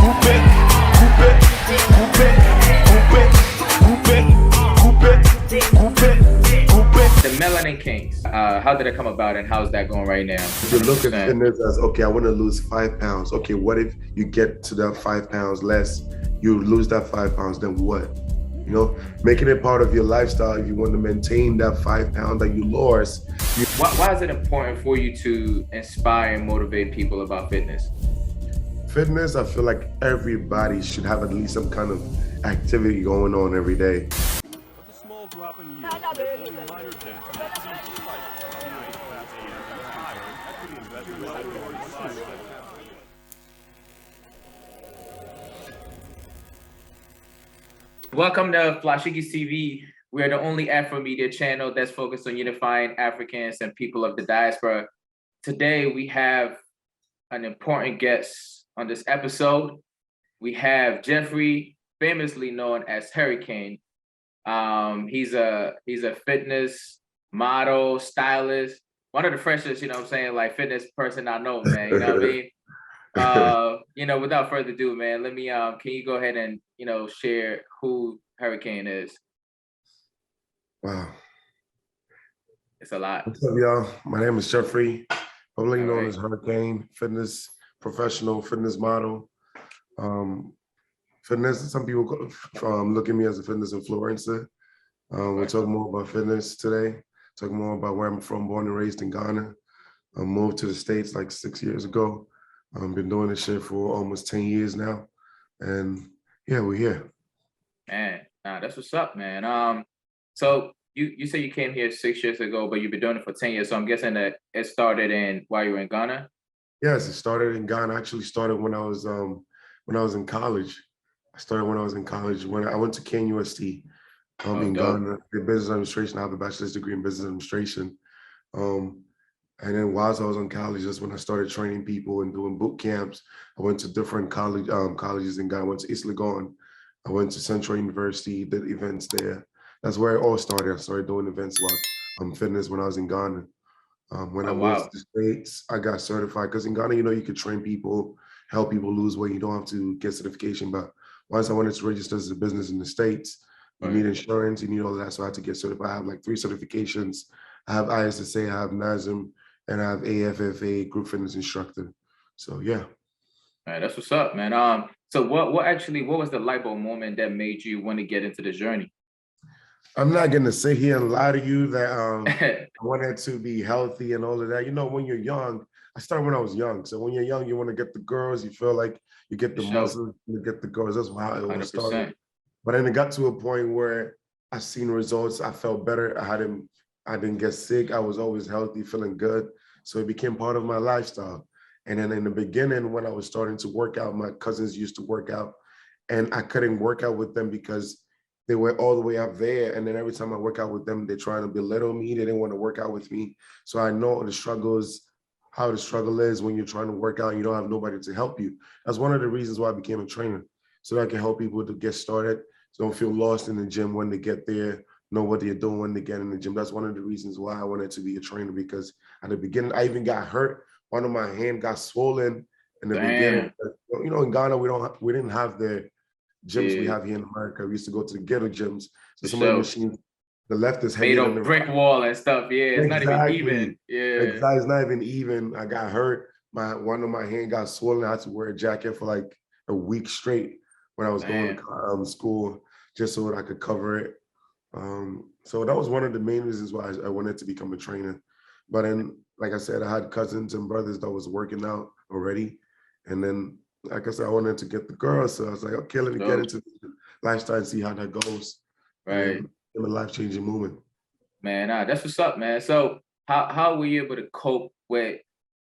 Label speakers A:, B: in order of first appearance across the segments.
A: The Melanin Kings. How did it come about, and how's that going right now?
B: You look at fitness as, okay, I want to lose 5 pounds. Okay, what if you get to that 5 pounds less? You lose that 5 pounds, then what? You know, making it part of your lifestyle. If you want to maintain that 5 pounds that you lost.
A: Why is it important for you to inspire and motivate people about fitness?
B: Fitness, I feel like everybody should have at least some kind of activity going on every day.
A: Welcome to Flyshikis TV. We are the only Afro media channel that's focused on unifying Africans and people of the diaspora. Today, we have an important guest on this episode. We have Jeffrey, famously known as Harry Kane. He's a fitness model, stylist, one of the freshest, you know what I'm saying, like fitness person I know, man, you know what I mean? Without further ado, man, let me, can you go ahead and, share who Harry Kane is?
B: Wow.
A: It's a lot.
B: What's up, y'all? My name is Jeffrey, probably known
A: right.
B: as Harry Kane, fitness professional, fitness model. Fitness, some people look at me as a fitness influencer. We'll talk more about fitness today, talk more about where I'm from, born and raised in Ghana. I moved to the States like 6 years ago. I've been doing this shit for almost 10 years now. And yeah, we're here.
A: Man, that's what's up, man. So you say you came here 6 years ago, but you've been doing it for 10 years. So I'm guessing that it started while you were in Ghana?
B: Yes, it started in Ghana. I actually started when I was in college. I started when I was in college. When I went to KNUST in Ghana, did business administration. I have a bachelor's degree in business administration. And then whilst I was in college, that's when I started training people and doing boot camps. I went to different colleges in Ghana. I went to East Legon. I went to Central University, did events there. That's where it all started. I started doing events while fitness when I was in Ghana. When I moved to the States, I got certified because in Ghana, you could train people, help people lose weight. You don't have to get certification. But once I wanted to register as a business in the States, you need insurance, you need all of that. So I had to get certified. I have like 3 certifications. I have ISSA, I have NASM, and I have AFFA, group fitness instructor. So yeah.
A: All right, that's what's up, man. So what was the light bulb moment that made you want to get into the journey?
B: I'm not gonna sit here and lie to you that I wanted to be healthy and all of that. When you're young, I started when I was young. So when you're young, you want to get the girls, you feel like you get the muscles, you get the girls. That's how it was started. But then it got to a point where I seen results. I felt better. I didn't get sick. I was always healthy, feeling good. So it became part of my lifestyle. And then in the beginning, when I was starting to work out, my cousins used to work out and I couldn't work out with them because they were all the way up there. And then every time I work out with them, they're trying to belittle me. They didn't want to work out with me. So I know how the struggle is when you're trying to work out and you don't have nobody to help you. That's one of the reasons why I became a trainer, so that I can help people to get started. So don't feel lost in the gym when they get there, know what they're doing when they get in the gym. That's one of the reasons why I wanted to be a trainer, because at the beginning, I even got hurt. One of my hand got swollen in the beginning. In Ghana, we didn't have the gyms we have here in America. We used to go to the ghetto gyms. So some of the machines, the left is heavy.
A: Made on brick wall and stuff. Yeah, it's not even even. Yeah.
B: Exactly, it's not even even. I got hurt. One of my hand got swollen. I had to wear a jacket for like a week straight when I was going to school, just so that I could cover it. So that was one of the main reasons why I wanted to become a trainer. But then, like I said, I had cousins and brothers that was working out already. And then, like I said, I wanted to get the girls. So I was like, okay, let me get into the lifestyle and see how that goes.
A: Right.
B: And a life-changing moment.
A: Man, that's what's up, man. So how were you able to cope with,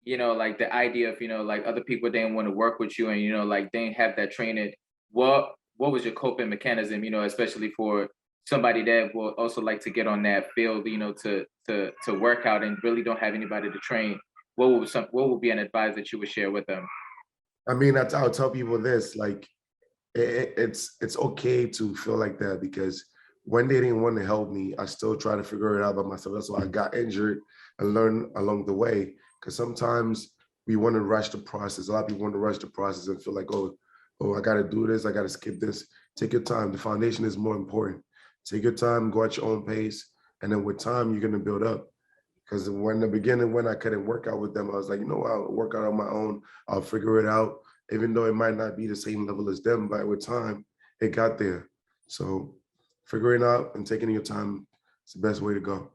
A: like the idea of, like other people didn't want to work with you and, like they didn't have that training? What was your coping mechanism, especially for somebody that will also like to get on that field, to work out and really don't have anybody to train? What would be an advice that you would share with them?
B: I mean, I'll tell people this, like, it's okay to feel like that, because when they didn't want to help me, I still try to figure it out by myself. That's why I got injured and learned along the way. Because sometimes we want to rush the process. A lot of people want to rush the process and feel like, oh, oh, I got to do this, I got to skip this. Take your time. The foundation is more important. Take your time, go at your own pace. And then with time, you're going to build up. Because when in the beginning, when I couldn't work out with them, I was like, you know, I'll work out on my own. I'll figure it out, even though it might not be the same level as them. But with time, it got there. So figuring out and taking your time is the best way to go.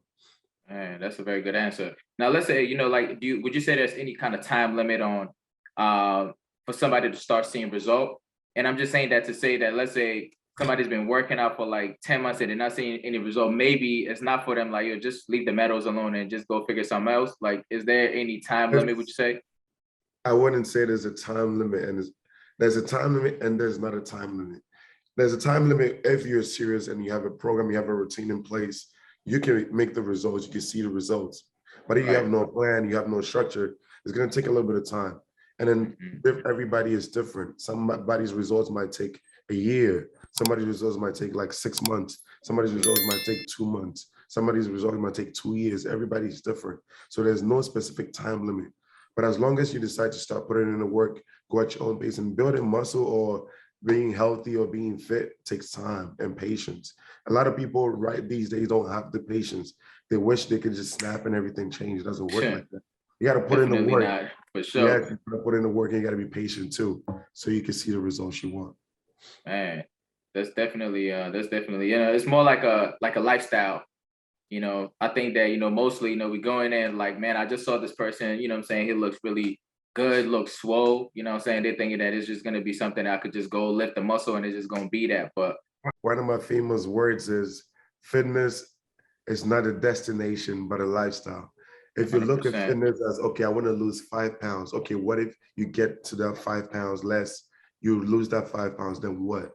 A: Man, that's a very good answer. Now, let's say, you know, like, would you say there's any kind of time limit on for somebody to start seeing result? And I'm just saying that to say that, let's say somebody's been working out for like 10 months and they're not seeing any result. Maybe it's not for them. Like, you just leave the medals alone and just go figure something else. Like, is there any time limit, would you say?
B: I wouldn't say there's a time limit, and there's a time limit and there's not a time limit. There's a time limit if you're serious and you have a program, you have a routine in place, you can make the results, you can see the results. But if you have no plan, you have no structure, it's going to take a little bit of time. And then everybody is different. Somebody's results might take a year. Somebody's results might take like 6 months. Somebody's results might take 2 months. Somebody's results might take 2 years. Everybody's different. So there's no specific time limit. But as long as you decide to start putting in the work, go at your own pace, and building muscle or being healthy or being fit takes time and patience. A lot of people right these days don't have the patience. They wish they could just snap and everything change. It doesn't work like that. You got to put in the work.
A: Not, for sure.
B: Yeah, you got to put in the work, and you got to be patient too, so you can see the results you want.
A: Man, that's definitely, you know, it's more like a lifestyle. You know, I think that, you know, mostly, you know, we go in there and like, man, I just saw this person, you know what I'm saying? He looks really good, looks swole, you know what I'm saying? They're thinking that it's just going to be something that I could just go lift the muscle and it's just going to be that. But
B: one of my famous words is fitness is not a destination, but a lifestyle. If you
A: 100%.
B: look at fitness as, okay, I want to lose 5 pounds. Okay, what if you get to that 5 pounds less, you lose that 5 pounds, then what?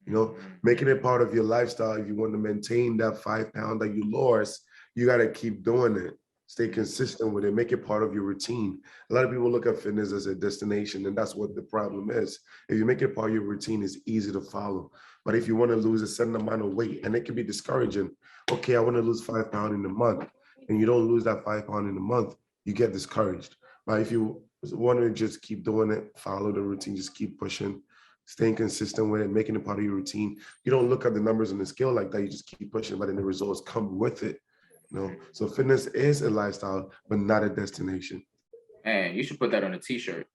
B: You know, making it part of your lifestyle. If you want to maintain that 5 pound that you lost, you got to keep doing it. Stay consistent with it. Make it part of your routine. A lot of people look at fitness as a destination, and that's what the problem is. If you make it part of your routine, it's easy to follow. But if you want to lose a certain amount of weight, and it can be discouraging. Okay, I want to lose 5 pounds in a month, and you don't lose that 5 pounds in a month, you get discouraged. But if you want to just keep doing it, follow the routine, just keep pushing, staying consistent with it, making it part of your routine. You don't look at the numbers and the scale like that. You just keep pushing, but then the results come with it. You know, so fitness is a lifestyle, but not a destination.
A: Man, you should put that on a t-shirt.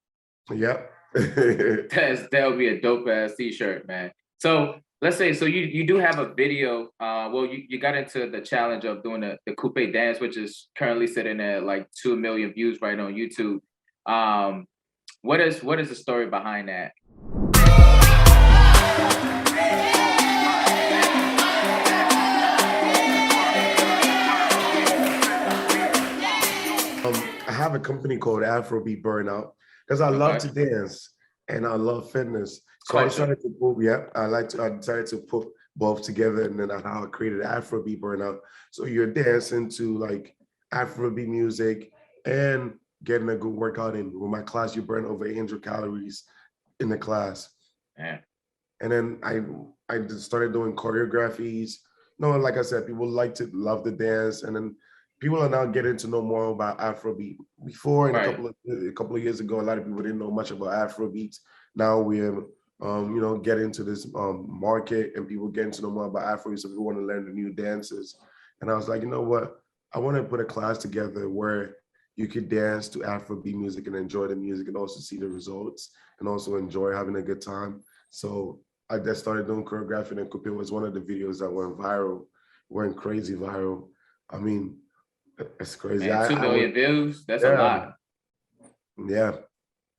B: Yep.
A: That would be a dope ass t-shirt, man. So let's say, so you do have a video. Well, you got into the challenge of doing the Kupe Dance, which is currently sitting at like 2 million views right on YouTube. What is the story behind that?
B: I have a company called Afrobeat Burnout because I love to dance and I love fitness. So I decided to put, I decided to put both together, and then that's how I created Afrobeat Burnout. So you're dancing to like Afrobeat music and getting a good workout in. With my class, you burn over 800 calories in the class.
A: Yeah.
B: And then I just started doing choreographies. You know, like I said, people love the dance, and then people are now getting to know more about Afrobeat. Before, a couple of years ago, a lot of people didn't know much about Afrobeats. Now we're, you know, getting into this market, and people getting to know more about Afrobeat, so people want to learn the new dances. And I was like, you know what? I want to put a class together where you could dance to Afrobeat music and enjoy the music, and also see the results, and also enjoy having a good time. So I just started doing choreography, and Kupe was one of the videos that went crazy viral. I mean, it's crazy.
A: Man, 2 million views, that's a lot.
B: Yeah.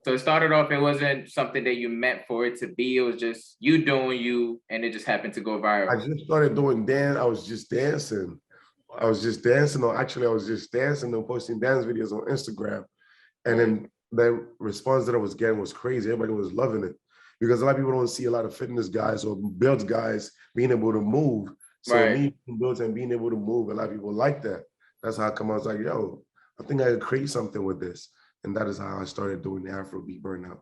A: So it started off, it wasn't something that you meant for it to be. It was just you doing you, and it just happened to go viral.
B: I just started doing dance. I was just dancing. I was just dancing and posting dance videos on Instagram. And then the response that I was getting was crazy. Everybody was loving it, because a lot of people don't see a lot of fitness guys or build guys being able to move. So me built and being able to move, a lot of people like that. That's how come I was like, yo, I think I could create something with this. And that is how I started doing the Afrobeat Burnout.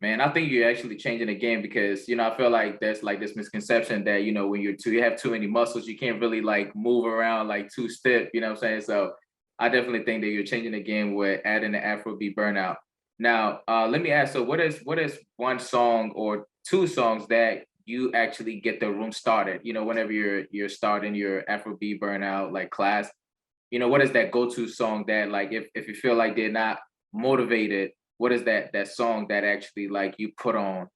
A: Man, I think you're actually changing the game, because, you know, I feel like there's like this misconception that, you know, when you have too many muscles, you can't really like move around like too stiff, you know what I'm saying? So I definitely think that you're changing the game with adding the Afrobeat Burnout. Now, let me ask, so what is one song or two songs that you actually get the room started? You know, whenever you're starting your Afrobeat burnout like class, you know, what is that go-to song that like if you feel like they're not motivated, what is that song that actually like you put on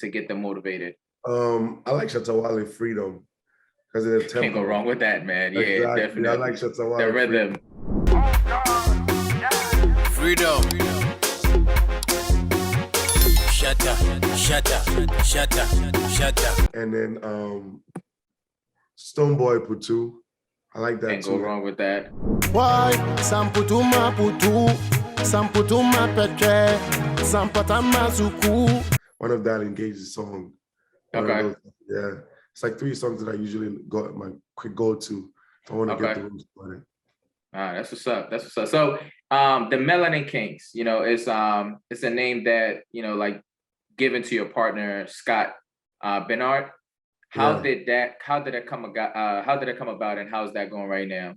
A: to get them motivated?
B: I like Shatawale Freedom because of the
A: Can't go
B: tempo.
A: wrong with that, man. Yeah,
B: Exactly. I like
A: definitely. The
B: Shatawale
A: rhythm.
B: Freedom.
C: Freedom. Shut up, shut up, shut up, shut up.
B: And then Stoneboy Putu. I like that
A: Can't
B: too.
A: go wrong with that.
D: Why? Samputuma putu, samputuma petre, sampatama zuku.
B: One of that engages song. One of
A: Okay.
B: those, yeah. It's like 3 songs that I usually go my quick go to. I want to get
A: Okay.
B: the room started.
A: That's what's up. That's what's up. So, the Melanin Kings, you know, it's a name that you know, like, given to your partner Scott Bernard. How
B: Yeah.
A: did that? How did it come about? How did it come about, and how's that going right now?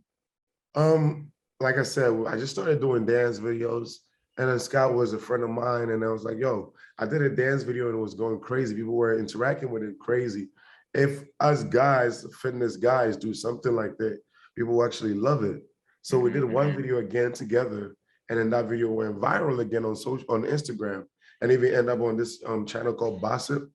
B: Like I said, I just started doing dance videos, and then Scott was a friend of mine, and I was like, "Yo, I did a dance video and it was going crazy. People were interacting with it crazy. If us guys, fitness guys, do something like that, people will actually love it." So we did one video again together, and then that video went viral again on Instagram, and even end up on this channel called Gossip.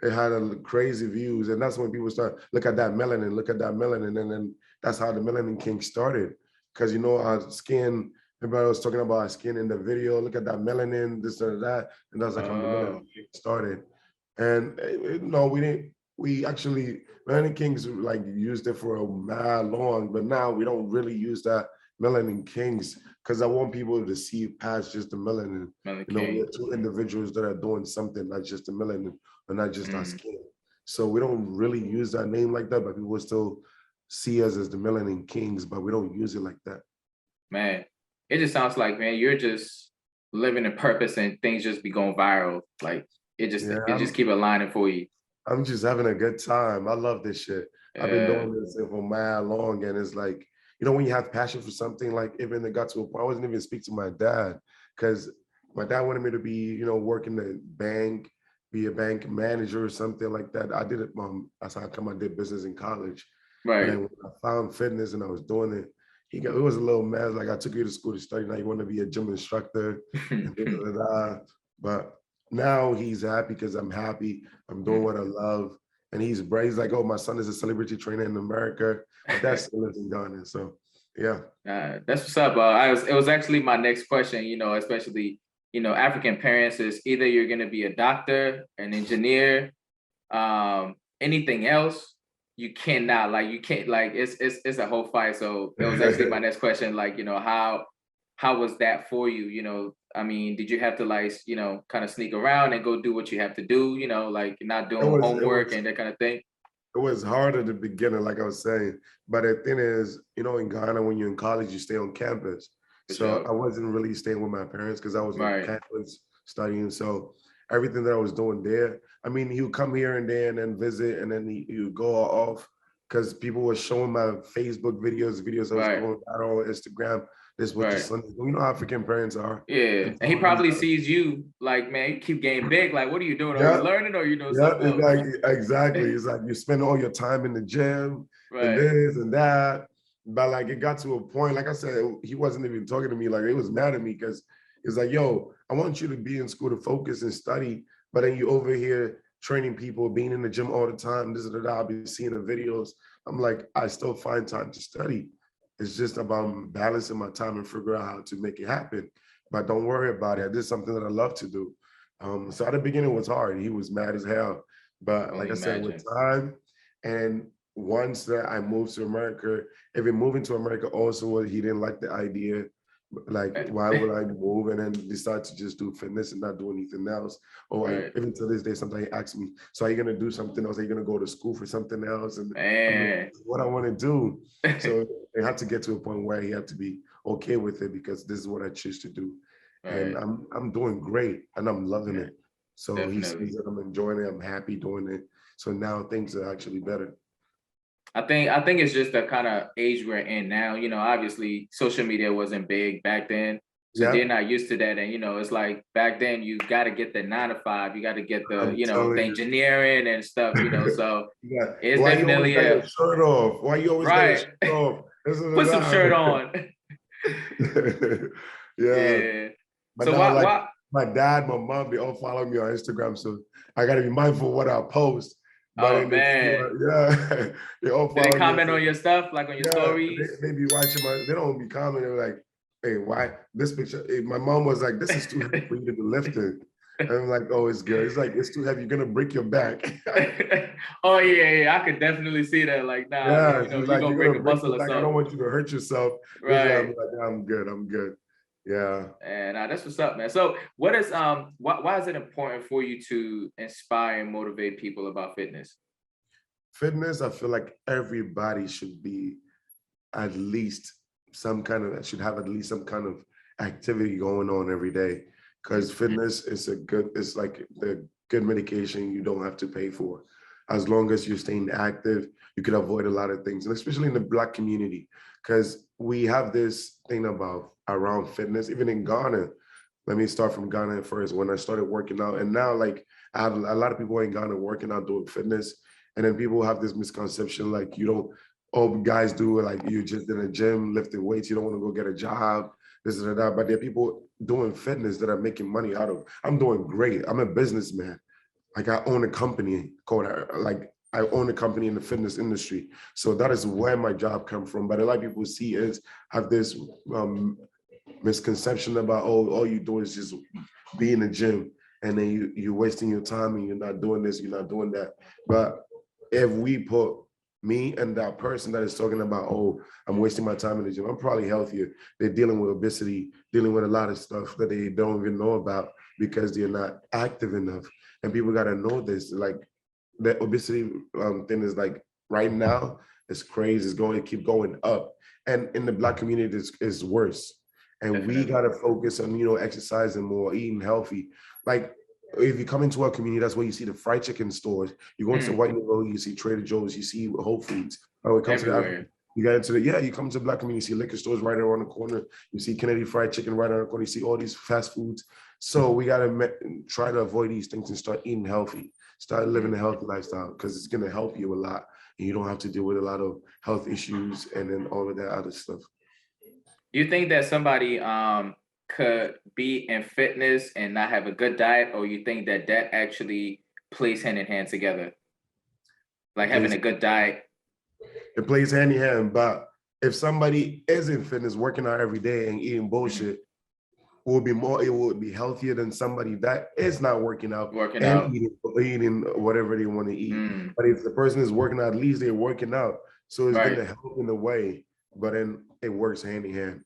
B: It had a crazy views, and that's when people start look at that melanin, and then that's how the Melanin King started. Because you know our skin, everybody was talking about our skin in the video. Look at that melanin, this or that, and that's like how the Melanin King started. And no, we didn't. We actually Melanin Kings like used it for a mad long, but now we don't really use that Melanin Kings because I want people to see past just the melanin.
A: Melanin
B: You know, we're
A: King.
B: 2 individuals that are doing something, not just the melanin or not just our
A: Mm.
B: skin. So we don't really use that name like that, but people still see us as the Melanin Kings, but we don't use it like that.
A: Man, it just sounds like, man, you're just living in purpose and things just be going viral. Like it
B: Yeah,
A: just keep aligning for you.
B: I'm just having a good time. I love this shit. I've been doing this for mad long, and it's like, you know, when you have passion for something, like even it got to a point, I wasn't even speak to my dad because my dad wanted me to be, you know, work in the bank, be a bank manager or something like that. I did it. That's how come I did business in college.
A: Right.
B: And then when I found fitness and I was doing it, it was a little mad. Like I took you to school to study. Now you want to be a gym instructor, and but now he's happy because I'm happy. I'm doing what I love. And he's brave. He's like, oh, my son is a celebrity trainer in America. But that still isn't done. So yeah.
A: That's what's up. It was actually my next question, you know, especially, you know, African parents is either you're gonna be a doctor, an engineer, anything else, you cannot, like you can't, like it's a whole fight. So it was actually my next question, like, you know, how was that for you? You know, I mean, did you have to like, you know, kind of sneak around and go do what you have to do, you know, like not doing homework and that kind of thing?
B: It was hard at the beginning, like I was saying. But the thing is, you know, in Ghana, when you're in college, you stay on campus. So I wasn't really staying with my parents because I was on campus studying. So everything that I was doing there, I mean, he would come here and there and then visit, and then he would go off because people were showing my Facebook videos I was going out on Instagram. This was the Sunday. You know how African parents are.
A: Yeah, and he probably sees you like, man, you keep getting big. Like, what are you doing? Are you learning or are you doing something else?
B: Like, exactly. It's like you spend all your time in the gym and this and that. But like it got to a point, like I said, he wasn't even talking to me. Like he was mad at me because it's like, yo, I want you to be in school to focus and study, but then you over here training people, being in the gym all the time. This is that I'll be seeing the videos. I'm like, I still find time to study. It's just about balancing my time and figure out how to make it happen. But don't worry about it. This is something that I love to do. So at the beginning it was hard. He was mad as hell. But like I said, with time and once that I moved to America, even moving to America also, he didn't like the idea. Like, why would I move and then decide to just do fitness and not do anything else? Or even to this day, sometimes he asks me, so are you going to do something else? Are you going to go to school for something else? And like, what I want to do. So it had to get to a point where he had to be okay with it because this is what I choose to do. And I'm doing great and I'm loving it. So he sees that I'm enjoying it. I'm happy doing it. So now things are actually better.
A: I think it's just the kind of age we're in now. You know, obviously social media wasn't big back then. So
B: Yeah.
A: they're not used to that. And, it's like back then you got to get the 9 to 5. You got to get the,
B: I'm
A: the
B: telling you.
A: engineering and stuff, so
B: Yeah.
A: it's
B: Why you always
A: definitely
B: got your shirt off? Why you always got your
A: right.
B: shirt off?
A: Put some shirt on.
B: Yeah.
A: Yeah.
B: But
A: So
B: now, like,
A: why?
B: my dad, my mom, they all follow me on Instagram, so I gotta be mindful of what I post. But
A: Oh
B: then they see
A: man.
B: yeah, they all
A: Do
B: follow
A: they
B: me.
A: comment on your stuff, like on your
B: Yeah,
A: stories?
B: they be watching they don't be commenting like, hey, why this picture? Hey, my mom was like, this is too heavy for you to be lifting. And I'm like, oh, it's good. It's like, it's too heavy, you're gonna break your back.
A: Oh yeah, I could definitely see that. Like, nah,
B: Yeah,
A: you're
B: she's like,
A: gonna
B: you're
A: break
B: gonna
A: a
B: break
A: muscle
B: your
A: or
B: back. I don't
A: something.
B: want you to hurt yourself.
A: Right.
B: I'm like, I'm good. Yeah.
A: And that's what's up, man. So what is why is it important for you to inspire and motivate people about fitness?
B: Fitness, I feel like everybody should be at least should have at least some kind of activity going on every day. Because fitness is it's like the good medication you don't have to pay for. As long as you're staying active, you can avoid a lot of things, and especially in the Black community, because we have this thing about around fitness, even in Ghana. Let me start from Ghana first. When I started working out, and now like I have a lot of people in Ghana working out doing fitness, and then people have this misconception like you don't. All guys do like you just in a gym lifting weights. You don't want to go get a job, this and that. But there are people doing fitness that are making money out of. I'm doing great. I'm a businessman. Like I own a company called I own a company in the fitness industry. So that is where my job come from. But a lot of people have this misconception about, oh, all you do is just be in the gym, and then you're wasting your time and you're not doing this, you're not doing that. But if we put me and that person that is talking about, oh, I'm wasting my time in the gym, I'm probably healthier. They're dealing with obesity, dealing with a lot of stuff that they don't even know about because they're not active enough. And people got to know this, like the obesity thing is like right now, it's crazy. It's going to keep going up. And in the Black community, it's worse. And
A: Definitely.
B: we got to focus on, exercising more, eating healthy. Like if you come into our community, that's where you see the fried chicken stores. You go into White Road, you see Trader Joe's, you see Whole Foods. When it comes to that, you get into you come to the Black community, you see liquor stores right around the corner. You see Kennedy Fried Chicken right around the corner. You see all these fast foods. So we got to try to avoid these things and start eating healthy. Start living a healthy lifestyle, because it's going to help you a lot. And you don't have to deal with a lot of health issues and then all of that other stuff.
A: You think that somebody could be in fitness and not have a good diet, or you think that actually plays hand in hand together? Like having a good diet.
B: It plays hand in hand, but if somebody is in fitness, working out every day and eating bullshit, it will be healthier than somebody that is not working out eating whatever they want to eat. But if the person is working out, at least they're working out. So it's going to help in a way, but then it works hand in hand.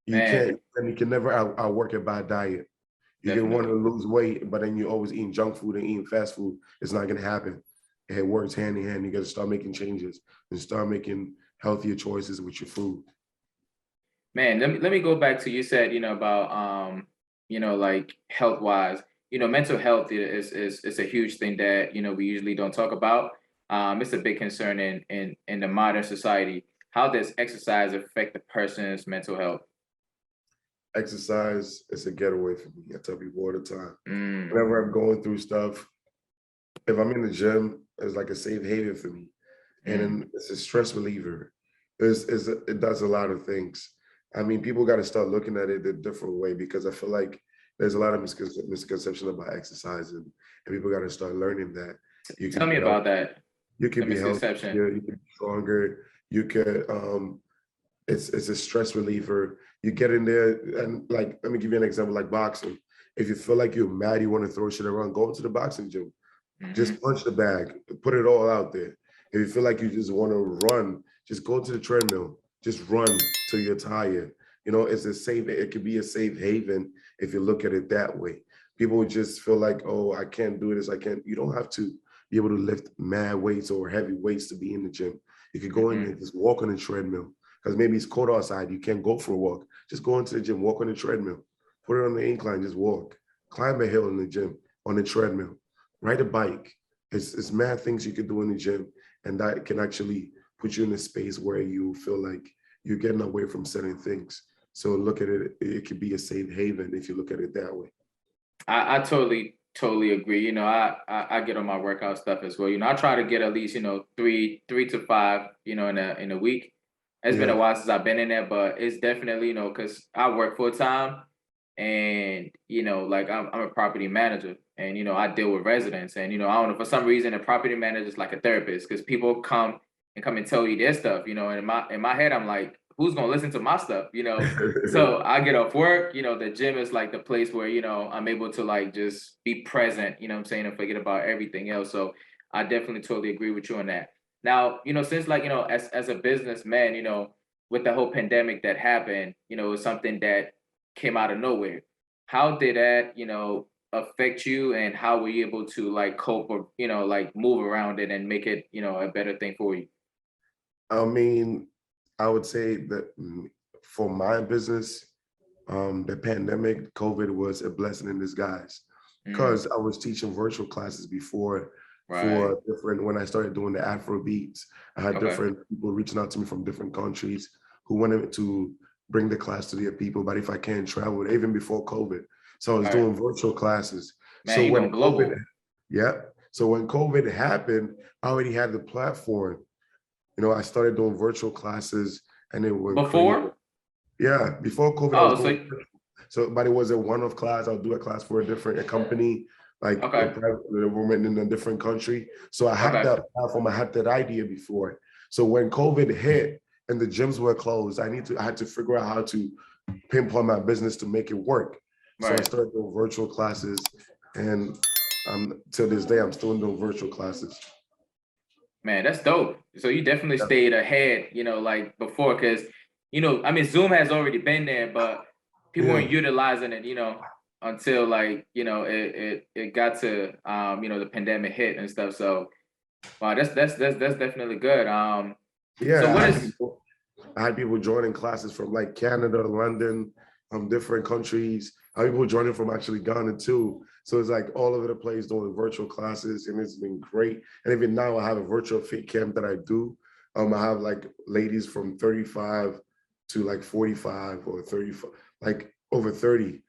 B: You can never outwork a bad diet. You can want to lose weight, but then you're always eating junk food and eating fast food. It's not going to happen. It works hand in hand. You got to start making changes and start making healthier choices with your food.
A: Man, let me go back to, you said, about, like health wise, mental health is a huge thing that, we usually don't talk about. It's a big concern in the modern society. How does exercise affect the person's mental health?
B: Exercise is a getaway for me. I tell people all the time. Whenever I'm going through stuff, if I'm in the gym, it's like a safe haven for me. And then it's a stress reliever. It does a lot of things. I mean, people got to start looking at it a different way, because I feel like there's a lot of misconception about exercising, and people got to start learning that.
A: Tell me about that.
B: You can be healthier, you can be stronger. You could, it's a stress reliever. You get in there and like, let me give you an example, like boxing. If you feel like you're mad, you want to throw shit around, go into the boxing gym. Just punch the bag, put it all out there. If you feel like you just want to run, just go to the treadmill, just run till you're tired. It could be a safe haven if you look at it that way. People just feel like, oh, I can't do this. You don't have to be able to lift mad weights or heavy weights to be in the gym. You could go in there, just walk on the treadmill, because maybe it's cold outside. You can't go for a walk. Just go into the gym, walk on the treadmill, put it on the incline, just walk, climb a hill in the gym on the treadmill, ride a bike. It's mad things you could do in the gym, and that can actually put you in a space where you feel like you're getting away from certain things. So look at it, it could be a safe haven if you look at it that way.
A: I totally agree. You know, I get on my workout stuff as well. You know, I try to get at least, you know, three to five, you know, in a week. It's been a while since I've been in there, but it's definitely, you know, because I work full time, and you know, like I'm a property manager, and you know, I deal with residents, and you know, I don't know, for some reason a property manager is like a therapist, because people come and tell you their stuff, you know, and in my head I'm like, who's gonna listen to my stuff, you know? So I get off work, you know, the gym is like the place where, you know, I'm able to like just be present, you know what I'm saying, and forget about everything else. So I definitely totally agree with you on that. Now, you know, since like, you know, as a businessman, you know, with the whole pandemic that happened, you know, it was something that came out of nowhere. How did that, you know, affect you, and how were you able to like cope, or, you know, like move around it and make it, you know, a better thing for you?
B: I mean, I would say that for my business, the pandemic, COVID was a blessing in disguise,
A: Mm,
B: because I was teaching virtual classes before
A: right.
B: for different, when I started doing the Afro beats, I had
A: Okay.
B: different people reaching out to me from different countries who wanted to bring the class to their people, but if I can't travel, even before COVID. So I was
A: Right.
B: doing virtual classes.
A: Man,
B: So
A: you
B: when
A: going
B: COVID,
A: global.
B: yeah, so when COVID happened, I already had the platform. You know, I started doing virtual classes and it went crazy.
A: Before?
B: Yeah, before COVID, I was
A: Oh,
B: doing,
A: so
B: so, but it was a one-off class. I'll do a class for a company, like a
A: okay.
B: private a woman in a different country. So I had
A: Okay.
B: that platform, I had that idea before. So when COVID hit and the gyms were closed, I had to figure out how to pinpoint my business to make it work. So I
A: Right.
B: started doing virtual classes, and till this day, I'm still doing virtual classes.
A: Man, that's dope. So you definitely stayed ahead, you know, like before, because, you know, I mean, Zoom has already been there, but people
B: Yeah.
A: weren't utilizing it, you know, until like, you know, it got to you know, the pandemic hit and stuff. So wow, that's definitely good. So
B: Yeah,
A: what is
B: I had people joining classes from like Canada, London, different countries. I had people joining from actually Ghana too. So it's like all over the place doing virtual classes, and it's been great. And even now, I have a virtual fit camp that I do. I have like ladies from 35 to like 45 or 35, like over 30.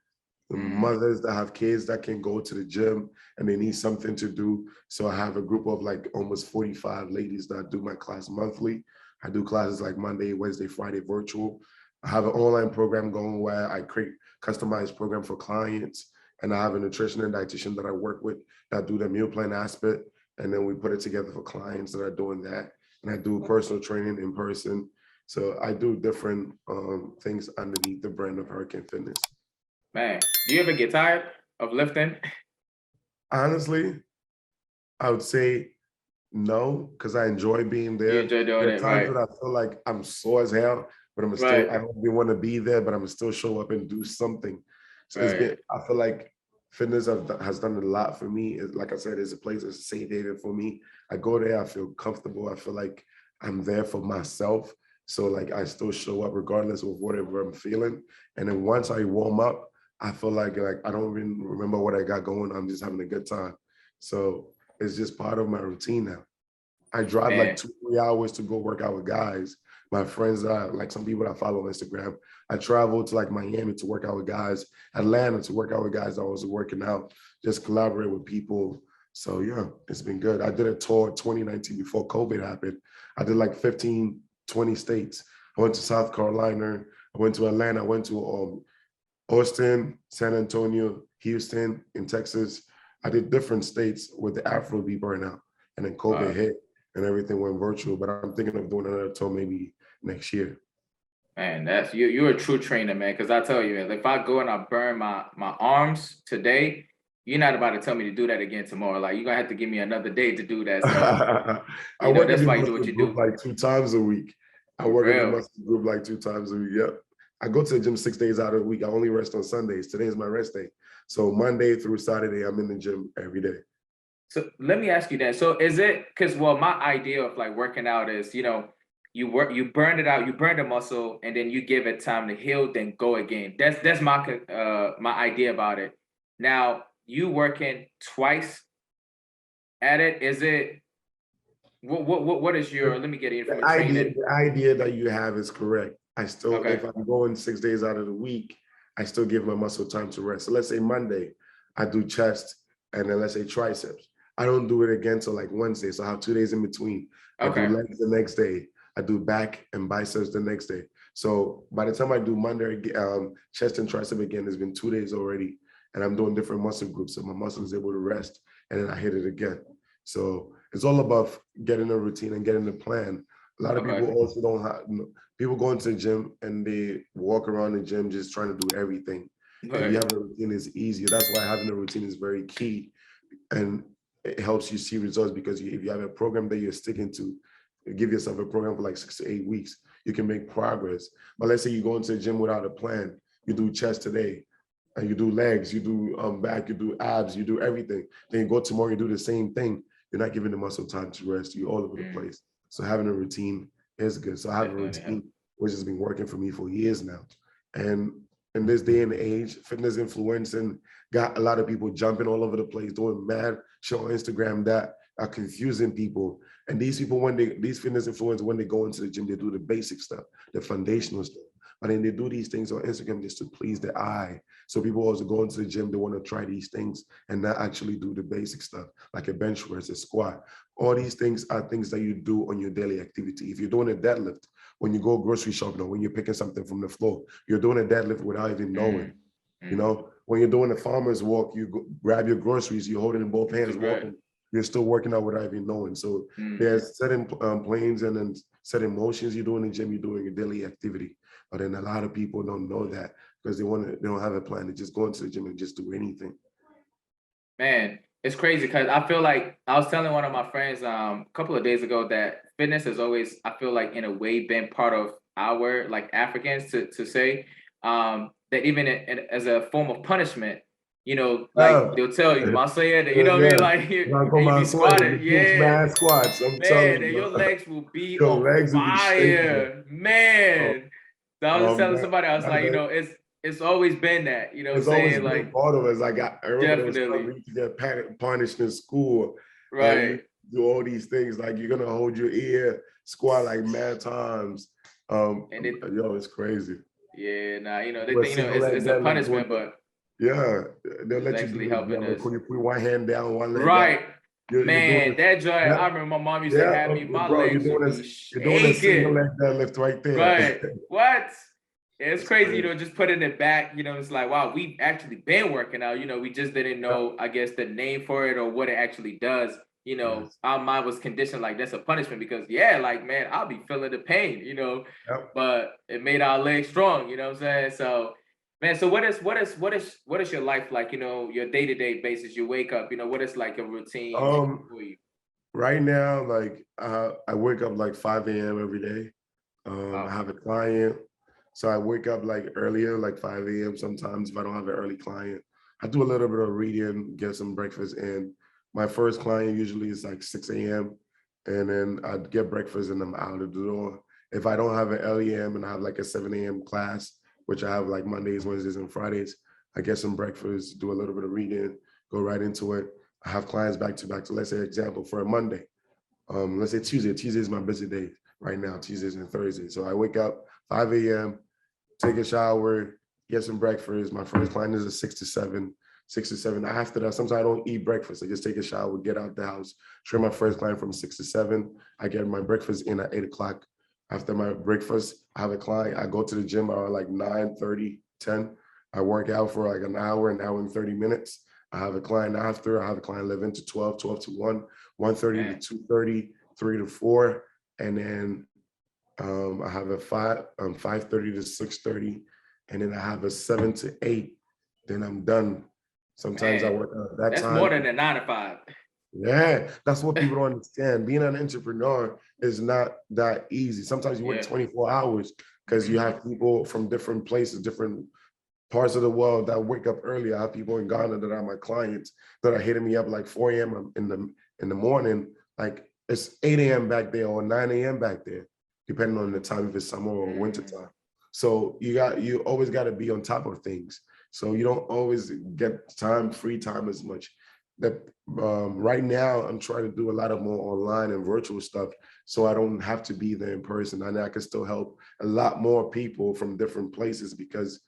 A: mm,
B: Mothers that have kids that can go to the gym and they need something to do. So I have a group of like almost 45 ladies that do my class monthly. I do classes like Monday, Wednesday, Friday virtual. I have an online program going where I create customized program for clients. And I have a nutrition and dietitian that I work with that do the meal plan aspect. And then we put it together for clients that are doing that. And I do personal training in person. So I do different things underneath the brand of Hurricane Fitness.
A: man, do you ever get tired of lifting?
B: Honestly, I would say no, because I enjoy being
A: You
B: there.
A: enjoy doing
B: There are
A: it,
B: times
A: right?
B: when I feel like I'm sore as hell, but
A: Right,
B: I don't really want to be there, but I'm still show up and do something. So
A: right.
B: I feel like fitness has done a lot for me. Like I said, it's a place, it's a safe haven for me. I go there, I feel comfortable. I feel like I'm there for myself. So like I still show up regardless of whatever I'm feeling. And then once I warm up, I feel like I don't even remember what I got going. I'm just having a good time. So it's just part of my routine now. I drive like
A: Man,
B: 2, 3 hours to go work out with guys. My friends, like some people that I follow on Instagram, I travel to like Miami to work out with guys, Atlanta to work out with guys that was working out, just collaborate with people. So yeah, it's been good. I did a tour 2019 before COVID happened. I did like 15, 20 states. I went to South Carolina. I went to Atlanta. I went to Austin, San Antonio, Houston, in Texas. I did different states with the Afrobeat burnout, and then COVID
A: uh,
B: hit and everything went virtual. But I'm thinking of doing another tour maybe next year.
A: man, that's you're a true trainer, man. Because I tell you, if I go and I burn my arms today, you're not about to tell me to do that again tomorrow. Like you're gonna have to give me another day to do that. So,
B: I
A: you know,
B: work in
A: that's
B: the
A: why you do what
B: muscle
A: you
B: group
A: do.
B: like 2 times a week. I
A: For
B: work in the
A: real.
B: muscle group like 2 times a week. Yep. I go to the gym 6 days out of the week. I only rest on Sundays. Today is my rest day. So Monday through Saturday, I'm in the gym every day.
A: So let me ask you then. So is it because, well, my idea of like working out is, you know, you burn it out, you burn the muscle, and then you give it time to heal, then go again. That's my idea about it. Now you working twice at it. Is it what is your? Let me get it from a training.
B: The idea that you have is correct. I still,
A: Okay.
B: if I'm going 6 days out of the week, I still give my muscle time to rest. So let's say Monday, I do chest, and then let's say triceps. I don't do it again till like Wednesday. So I have 2 days in between. I do
A: Okay.
B: legs the next day. I do back and biceps the next day. So by the time I do Monday, chest and tricep again, it's been 2 days already. And I'm doing different muscle groups. So my muscle is able to rest, and then I hit it again. So it's all about getting a routine and getting a plan. A lot of
A: Okay.
B: people also don't have, people go into the gym and they walk around the gym just trying to do everything. If you have a routine, it's easier. That's why having a routine is very key. And it helps you see results, because if you have a program that you're sticking to, give yourself a program for like 6 to 8 weeks, you can make progress. But let's say you go into the gym without a plan. You do chest today, and you do legs, you do back, you do abs, you do everything. Then you go tomorrow, you do the same thing. You're not giving the muscle time to rest. You're all over the place. So having a routine is good. So I have a routine which has been working for me for years now. And in this day and age, fitness influencing got a lot of people jumping all over the place, doing mad shit on Instagram that are confusing people. And these people, these fitness influencers, when they go into the gym, they do the basic stuff, the foundational stuff. But then they do these things on Instagram just to please the eye. So people also go into the gym, they want to try these things and not actually do the basic stuff, like a bench press, a squat. All these things are things that you do on your daily activity. If you're doing a deadlift, when you go grocery shopping or when you're picking something from the floor, you're doing a deadlift without even knowing. You know, when you're doing a farmer's walk, you grab your groceries, you're holding in both hands, walking. You're still working out without even knowing. So there's certain planes and then certain motions you do in the gym, you're doing a daily activity. But then a lot of people don't know that because they don't have a plan. They just go into the gym and just do anything.
A: Man, it's crazy because I feel like I was telling one of my friends a couple of days ago that fitness has always, I feel like in a way, been part of our, like, Africans to say that even as a form of punishment, you know, like they'll tell you, Masaya, you know what I mean? Like you be squatted,
B: mad squats. I'm
A: man,
B: telling
A: and
B: you,
A: your legs will be
B: your
A: on
B: legs will be shaking.
A: fire, man. So I was just telling somebody, I was like, you know, it's always been that, you know what I'm saying? Like,
B: part of us. Like I remember there was
A: definitely.
B: time we used to get punished in school.
A: Right.
B: Do all these things, like you're gonna hold your ear, squat like mad times. And it's crazy.
A: Yeah, nah, you know, they
B: But
A: think, you know,
B: single leg
A: it's a
B: deadlift,
A: punishment, but
B: yeah, they'll let you
A: actually
B: do it.
A: helping us.
B: You put one hand down, one leg
A: Right.
B: up. You're
A: Man,
B: doing
A: that joint, I remember my mom used to have me, my
B: bro,
A: legs would be
B: you're doing a single
A: shaking.
B: leg deadlift right there.
A: Right. What? Yeah, it's crazy,
B: crazy.
A: you know, just putting it back, you know, it's like, wow, we've actually been working out, you know, we just didn't know, I guess, the name for it or what it actually does. You know, our mind was conditioned like that's a punishment because, yeah, like, man, I'll be feeling the pain, you know, but it made our legs strong, you know what I'm saying? So, man, so what is your life like, you know, your day-to-day basis? You wake up, you know, what is like a routine for you?
B: Right now, like I wake up like 5 a.m. every day. I have a client, so I wake up like earlier, like 5 a.m. sometimes if I don't have an early client. I do a little bit of reading, get some breakfast in. My first client usually is like 6 a.m. and then I get breakfast and I'm out of the door. If I don't have an LEM and I have like a 7 a.m. class, which I have like Mondays, Wednesdays, and Fridays, I get some breakfast, do a little bit of reading, go right into it. I have clients back to back. So let's say, example, for a Monday, let's say Tuesday. Tuesday is my busy day right now, Tuesdays and Thursdays. So I wake up 5 a.m., take a shower, get some breakfast. My first client is a 6 to 7. After that, sometimes I don't eat breakfast. I just take a shower, get out the house, train my first client from 6 to 7. I get my breakfast in at 8 o'clock. After my breakfast, I have a client. I go to the gym around like 9:30, 10. I work out for like an hour and 30 minutes. I have a client after. I have a client 11 to 12, 12 to 1, 1:30 to 2:30, 3 to 4. And then I have a 5:30 to 6:30. And then I have a 7 to 8. Then I'm done. Sometimes I work out that
A: that's
B: time.
A: That's more than a 9 to 5.
B: Yeah, that's what people don't understand. Being an entrepreneur is not that easy. Sometimes you work 24 hours because you have people from different places, different parts of the world that wake up early. I have people in Ghana that are my clients that are hitting me up like 4 a.m. in the morning. Like it's 8 a.m. back there or 9 a.m. back there, depending on the time, if it's summer or winter time. So you always got to be on top of things. So you don't always get free time as much. that right now I'm trying to do a lot of more online and virtual stuff, so I don't have to be there in person, and I can still help a lot more people from different places, because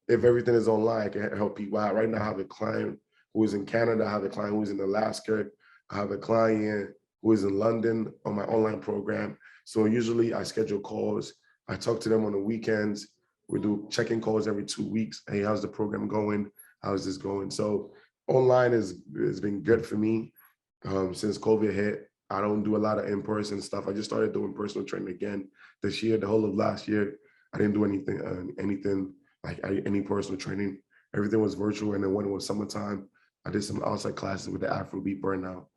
B: if everything is online, I can help people out. Right now, I have a client who is in Canada. I have a client who is in Alaska. I have a client who is in London on my online program. So usually I schedule calls. I talk to them on the weekends. We do check-in calls every 2 weeks. Hey, how's the program going? How's this going? So online has been good for me since COVID hit. I don't do a lot of in-person stuff. I just started doing personal training again this year. The whole of last year, I didn't do anything like any personal training. Everything was virtual. And then when it was summertime, I did some outside classes with the Afrobeat Burnout.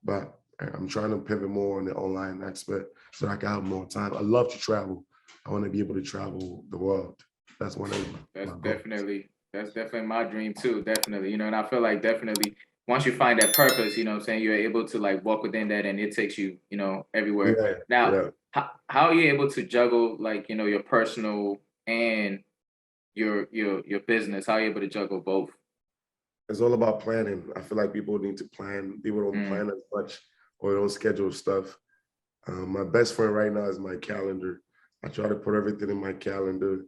B: But I'm trying to pivot more on the online aspect so that I can have more time. I love to travel. I want to be able to travel the world. That's one of
A: That's definitely my dream too. Definitely, you know, and I feel like definitely once you find that purpose, you know what I'm saying, you're able to like walk within that, and it takes you, you know, everywhere.
B: Yeah,
A: now,
B: yeah.
A: how are you able to juggle like, you know, your personal and your business? How are you able to juggle both?
B: It's all about planning. I feel like people need to plan. People don't plan as much or don't schedule stuff. My best friend right now is my calendar. I try to put everything in my calendar,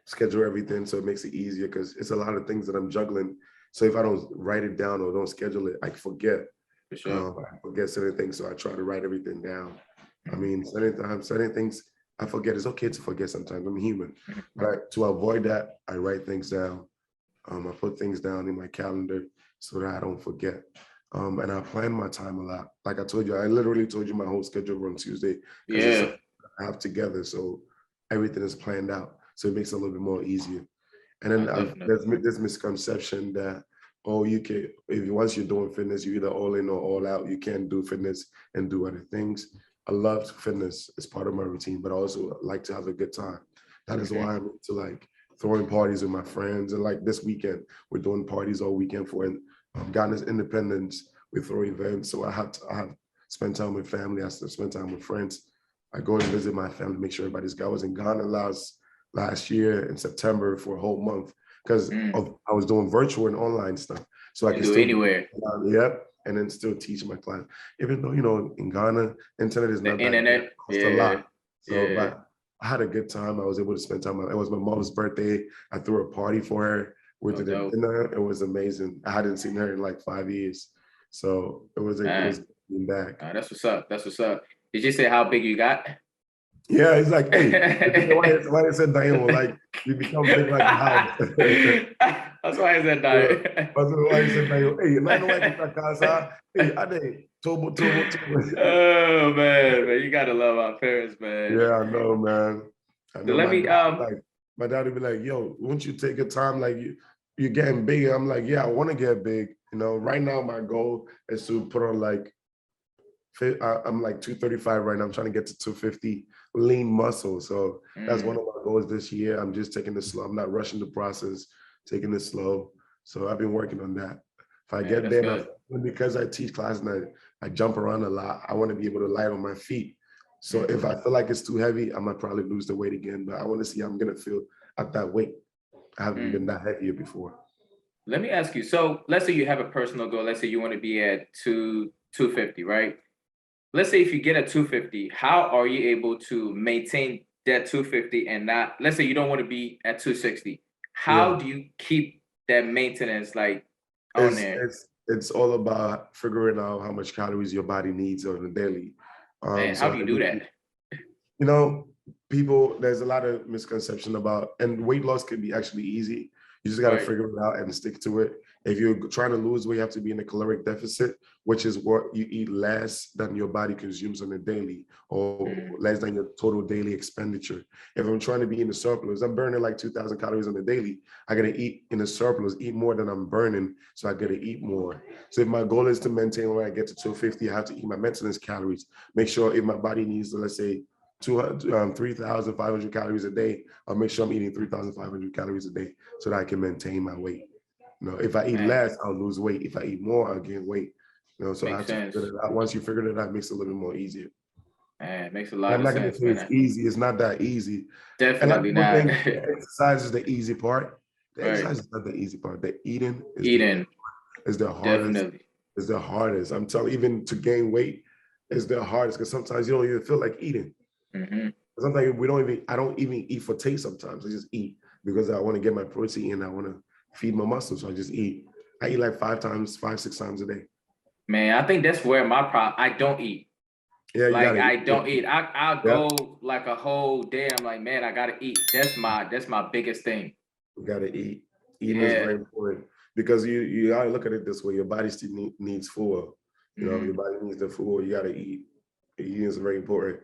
B: schedule everything so it makes it easier, because it's a lot of things that I'm juggling. So if I don't write it down or don't schedule it, I forget.
A: For sure.
B: I forget certain things, so I try to write everything down. I mean, certain things I forget. It's okay to forget sometimes. I'm human. But to avoid that, I write things down. I put things down in my calendar so that I don't forget. And I plan my time a lot. Like I told you, I literally told you my whole schedule on Tuesday.
A: Yeah.
B: I have together, so everything is planned out. So it makes it a little bit more easier. And then there's this misconception that, oh, you can, once you're doing fitness, you're either all in or all out. You can't do fitness and do other things. I love fitness. It's part of my routine, but I also like to have a good time. That is why I'm into like throwing parties with my friends. And like this weekend, we're doing parties all weekend for Ghana's independence. We throw events. So I have spend time with family. I spend time with friends. I go and visit my family, make sure everybody's good. I was in Ghana last year in September for a whole month, because I was doing virtual and online stuff. So I can
A: do
B: still
A: anywhere.
B: Yep. And then still teach my class. Even though, you know, in Ghana, internet is not
A: the internet.
B: It costs a lot. So but I had a good time. I was able to spend time. It was my mom's birthday. I threw a party for her. We did a dinner. It was amazing. I hadn't seen her in like 5 years. So it was being back.
A: That's what's up. That's what's up. Did you say how big you got?
B: Yeah, he's like, hey, why I said Diane, like, you become big like a house.
A: That's why I said Diane.
B: That's why I said Diane. Hey, you know why you casa? Hey, I did. Tobo.
A: Oh man, you gotta love our parents, man.
B: Yeah, I know, man. I know.
A: So let me
B: like, my dad would be like, yo, won't you take a time, like you're getting big? I'm like, yeah, I want to get big. You know, right now my goal is to put on like, I'm like 235 right now. I'm trying to get to 250 lean muscle. So that's one of my goals this year. I'm just taking it slow. I'm not rushing the process, taking it slow. So I've been working on that. If I get there, because I teach class and I jump around a lot, I want to be able to lie on my feet. So if I feel like it's too heavy, I might probably lose the weight again. But I want to see how I'm going to feel at that weight. I haven't been that heavier before.
A: Let me ask you. So let's say you have a personal goal. Let's say you want to be at 250, right? Let's say if you get a 250, how are you able to maintain that 250 and not, let's say you don't want to be at 260. How do you keep that maintenance like on there?
B: It's all about figuring out how much calories your body needs on a daily.
A: Man, how do you do that?
B: You know, there's a lot of misconception about, and weight loss can be actually easy. You just got to figure it out and stick to it. If you're trying to lose weight, you have to be in a caloric deficit, which is what you eat less than your body consumes on a daily, or less than your total daily expenditure. If I'm trying to be in the surplus, I'm burning like 2,000 calories on a daily. I got to eat in the surplus, eat more than I'm burning. So I got to eat more. So if my goal is to maintain when I get to 250, I have to eat my maintenance calories. Make sure if my body needs, let's say, 3,500 calories a day, I'll make sure I'm eating 3,500 calories a day so that I can maintain my weight. You know, if I eat less, I'll lose weight. If I eat more, I'll gain weight. You know, so I have to figure it out. Once you figure it out, it makes it a little bit more easier.
A: Man, it makes a lot
B: of sense. I'm not gonna say it's easy. It's not that easy.
A: Definitely not.
B: The exercise is the easy part. The exercise is not the easy part. The eating is is the hardest.
A: Definitely.
B: Is the hardest. I'm telling, even to gain weight is the hardest because sometimes you don't even feel like eating. Sometimes we don't even. I don't even eat for taste. Sometimes I just eat because I want to get my protein and I want to feed my muscles. So I just eat. I eat like 6 times a day.
A: Man, I think that's where my problem. I don't eat.
B: Yeah, you
A: Like
B: gotta
A: I
B: eat.
A: don't eat. I'll
B: Yeah,
A: go like a whole day. I'm like, man, I gotta eat. That's my biggest thing.
B: you gotta eat. Eating is
A: Yeah.
B: very important because you gotta look at it this way. Your body still needs food. You know, your body needs the food. You gotta eat. Eating is very important.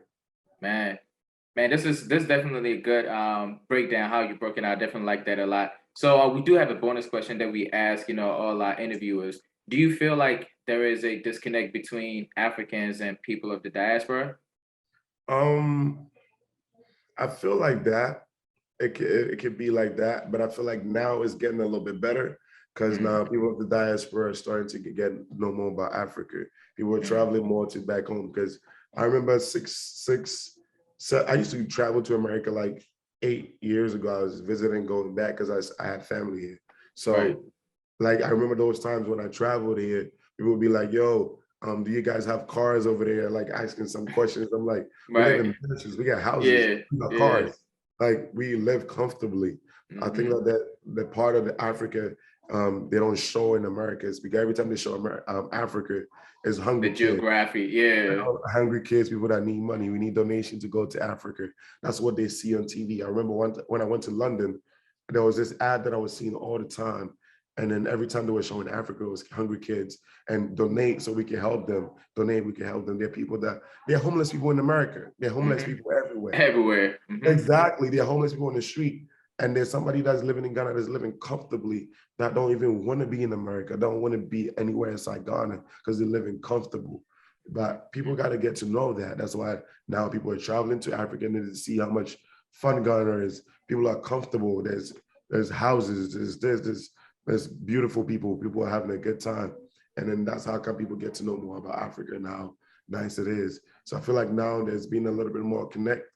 A: Man, man, this is definitely a good breakdown how you broke it out. I definitely like that a lot. So we do have a bonus question that we ask, all our interviewers. Do you feel like there is a disconnect between Africans and people of the diaspora?
B: Um, I feel like that. It could be like that, but I feel like now it's getting a little bit better because
A: Mm,
B: now people of the diaspora are starting to get know more about Africa. People are
A: mm,
B: traveling more to back home because I remember I used to travel to America like 8 years ago. I was visiting, going back because I had family here.
A: right,
B: So like I remember those times when I traveled here, people would be like, "Yo, do you guys have cars over there?" Like asking some questions. I'm like, "We live
A: right.
B: in mansions, we got houses,
A: Yeah,
B: we got
A: yeah.
B: cars. Like we live comfortably." I think
A: Hmm.
B: that part of the Africa they don't show in America is because every time they show Africa is
A: The
B: hungry kids.
A: geography, yeah,
B: Hungry kids, people that need money. We need donation to go to Africa. That's what they see on TV. I remember when I went to London, there was this ad that I was seeing all the time. And then every time they were showing Africa, it was hungry kids and donate so we can help them. Donate, we can help them. They're homeless people in America. They're homeless
A: hmm
B: people everywhere.
A: everywhere.
B: Exactly. They're homeless people on the street. And there's somebody that's living in Ghana that's living comfortably that don't even want to be in America, don't want to be anywhere inside Ghana because they're living comfortable. But people got to get to know that. That's why now people are traveling to Africa and to see how much fun Ghana is. People are comfortable. There's houses. There's beautiful people. People are having a good time. And then that's how come people get to know more about Africa and how nice it is. So I feel like now there's been a little bit more connect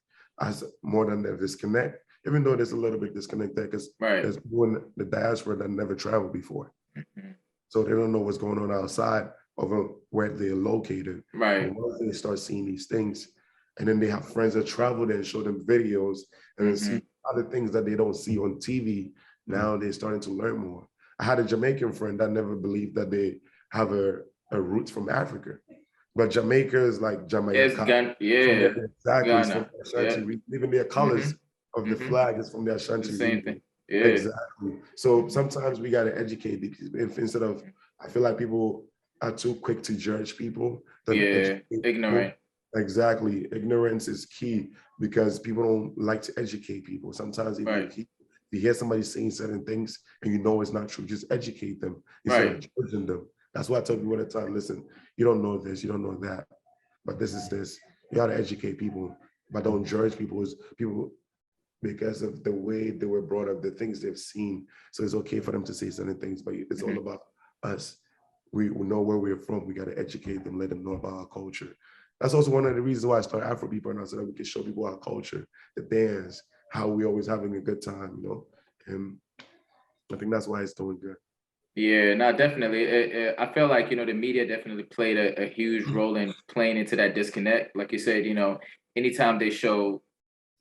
B: as more than the disconnect, even though there's a little bit disconnect there because
A: Right.
B: there's people in the diaspora that never traveled before.
A: Mhm.
B: So they don't know what's going on outside of where they're located.
A: Right.
B: But once they start seeing these things, and then they have friends that travel there and show them videos and then see other things that they don't see on TV, now they're starting to learn more. I had a Jamaican friend that never believed that they have a roots from Africa. But Jamaica is like
A: It's
B: Jamaica.
A: Ghana,
B: From
A: yeah,
B: their, exactly, it's from
A: Ghana,
B: the
A: yeah.
B: Ashanti. Even their
A: Hmm.
B: colors of the
A: Hmm.
B: flag is from the
A: The
B: Ashanti
A: same
B: region.
A: thing. Yeah.
B: Exactly. So sometimes we got to educate these people instead of, I feel like people are too quick to judge people than
A: Yeah.
B: educate people.
A: Ignorant.
B: Exactly. Ignorance is key because people don't like to educate people. Sometimes if
A: Right.
B: you hear somebody saying certain things and you know it's not true, just educate them instead of
A: Right.
B: judging them. That's why I tell people all the time, listen, you don't know this, you don't know that, but this is this. You got to educate people, but don't judge people because of the way they were brought up, the things they've seen. So it's okay for them to say certain things, but it's all
A: Hmm.
B: about us. We know where we're from. We got to educate them, let them know about our culture. That's also one of the reasons why I started Afro People now, so that we can show people our culture, the dance, how we always having a good time, And I think that's why it's doing good.
A: Yeah, no, definitely. I feel like, the media definitely played a huge role in playing into that disconnect. Like you said, anytime they show,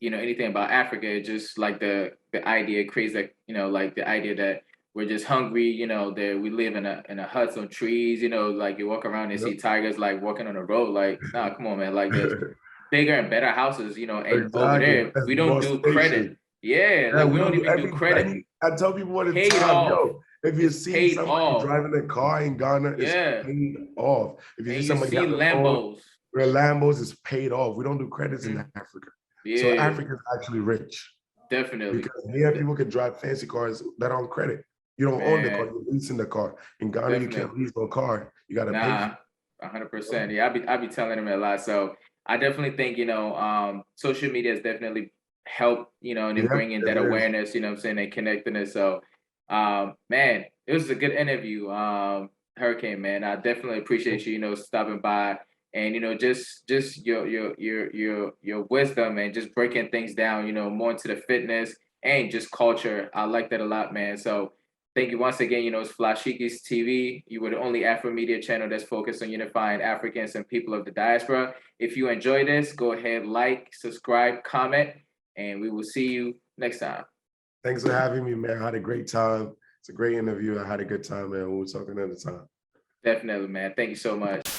A: anything about Africa, it just like the idea creates that, like the idea that we're just hungry, that we live in a huts on trees, like you walk around and
B: Yep.
A: see tigers like walking on the road. Like, nah, come on, man. Like there's bigger and better houses, and over
B: Exactly.
A: there,
B: That's
A: we don't
B: more
A: do
B: spacious.
A: credit. Yeah,
B: Yeah,
A: like we
B: we don't
A: don't
B: do
A: even do credit.
B: I tell people all the
A: Paid
B: time,
A: off.
B: yo, if you're
A: It's
B: seeing
A: paid
B: somebody
A: off.
B: driving a car in Ghana, it's
A: Yeah.
B: paid off. If you
A: And
B: see
A: you
B: somebody
A: see
B: having a phone,
A: Lambos.
B: where Lambos is paid off. We don't do credits in
A: Mhm.
B: Africa. So
A: Yeah,
B: Africa is actually rich
A: definitely.
B: because here people can drive fancy cars that are on credit. You don't own the car,
A: Man,
B: you're leasing the car. In Ghana, you can't
A: definitely.
B: lease no car. You got to pay for
A: Nah,
B: it.
A: 100%. Yeah, I be telling them a lot. So I definitely think, social media has definitely helped, and then
B: Yeah,
A: bringing
B: it
A: that
B: is.
A: awareness, what I'm saying, and connectedness. So, man, it was a good interview, Hurricane, man. I definitely appreciate you, stopping by and, just your wisdom and just breaking things down, more into the fitness and just culture. I like that a lot, man. So Thank you once again. It's Flyshikis TV. You were the only Afro media channel that's focused on unifying Africans and people of the diaspora. If you enjoy this, go ahead, like, subscribe, comment, and we will see you next time.
B: Thanks for having me, man. I had a great time. It's a great interview. I had a good time, man. We'll talk another time.
A: Definitely, man. Thank you so much.